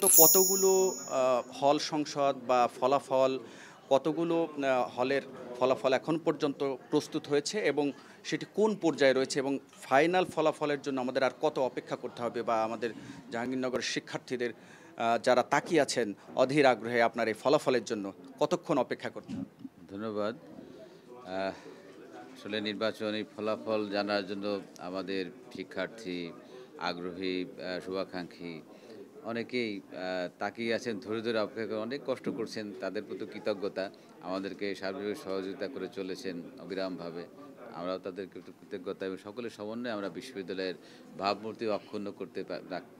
তো কতগুলো হল সংসদ বা ফলাফল কতগুলো হলের ফলাফল এখন পর্যন্ত প্রস্তুত হয়েছে এবং সেটি কোন পর্যায়ে রয়েছে এবং ফাইনাল ফলাফলের জন্য আমাদের আর কত অপেক্ষা করতে হবে বা আমাদের জাহাঙ্গীরনগরের শিক্ষার্থীদের যারা তাকিয়ে আছেন অধীর আগ্রহে আপনার এই ফলাফলের জন্য কতক্ষণ অপেক্ষা করতে হবে? ধন্যবাদ। আসলে নির্বাচনী ফলাফল জানার জন্য আমাদের শিক্ষার্থী, আগ্রহী, শুভাকাঙ্ক্ষী অনেকেই তাকিয়ে আছেন, ধরে ধরে অপেক্ষা করে অনেক কষ্ট করছেন। তাদের প্রতি কৃতজ্ঞতা। আমাদেরকে সার্বিক সহযোগিতা করে চলেছেন অবিরামভাবে। আমরাও তাদেরকে একটু কৃতজ্ঞতা এবং সকলের সমন্বয়ে আমরা বিশ্ববিদ্যালয়ের ভাবমূর্তি অক্ষুণ্ণ করতে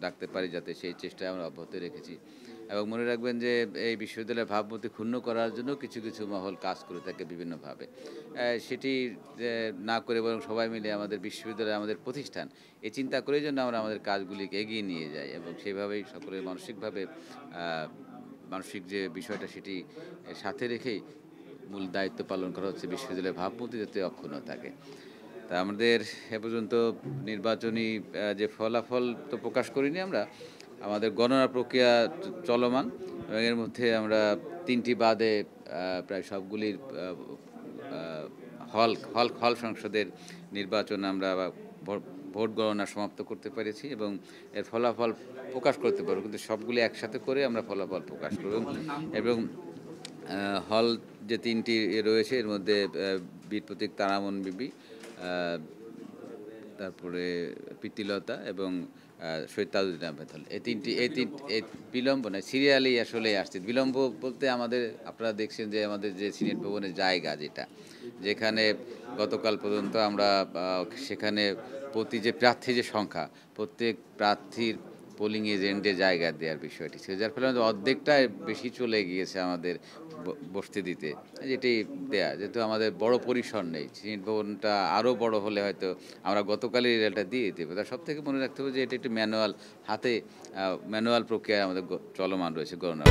রাখতে পারি, যাতে সেই চেষ্টায় আমরা অব্যাহত রেখেছি। এবং মনে রাখবেন যে এই বিশ্ববিদ্যালয়ের ভাবমূর্তি ক্ষুণ্ণ করার জন্য কিছু কিছু মহল কাজ করে থাকে বিভিন্নভাবে। সেটি না করে বরং সবাই মিলে আমাদের বিশ্ববিদ্যালয়, আমাদের প্রতিষ্ঠান, এই চিন্তা করেই জন্য আমরা আমাদের কাজগুলিকে এগিয়ে নিয়ে যাই এবং সেভাবেই সকলে মানসিক যে বিষয়টা সেটি সাথে রেখেই মূল দায়িত্ব পালন করা হচ্ছে বিশ্ববিদ্যালয়ের ভাবমূর্তি যাতে অক্ষুণ্ণ থাকে। তা আমাদের এ পর্যন্ত নির্বাচনী যে ফলাফল তো প্রকাশ করিনি আমরা, আমাদের গণনা প্রক্রিয়া চলমান এবং এর মধ্যে আমরা ৩টি বাদে প্রায় সবগুলির হল সংসদের নির্বাচন আমরা ভোট গণনা সমাপ্ত করতে পেরেছি এবং এর ফলাফল প্রকাশ করতে পারবো, কিন্তু সবগুলি একসাথে করে আমরা ফলাফল প্রকাশ করব। এবং হল যে ৩টি রয়েছে এর মধ্যে বীর প্রতীক তারামন বিবি, তারপরে প্রীতিলতা এবং শহীদ তাজউদ্দিন আহমেদ হল, এই বিলম্ব নয়, সিরিয়ালি আসলে আসছে। বিলম্ব বলতে আমাদের, আপনারা দেখছেন যে আমাদের যে সিনেট ভবনের জায়গা যেখানে গতকাল পর্যন্ত আমরা সেখানে প্রতি যে প্রার্থী যে সংখ্যা, প্রত্যেক প্রার্থীর পোলিং এজেন্টে জায়গা দেওয়ার বিষয়টি ছিল, যার ফলে আমাদের অর্ধেকটা বেশি চলে গিয়েছে আমাদের বসতে দিতে, যেটি দেয়া, যেহেতু আমাদের বড় পরিসর নেই। সিনেট ভবনটা আরও বড় হলে হয়তো আমরা গতকালই রেজাল্টটা দিয়ে দিতে পারি। তার সব থেকে মনে রাখতে হবে যে এটি একটি ম্যানুয়াল প্রক্রিয়ায় আমাদের চলমান রয়েছে গণনা।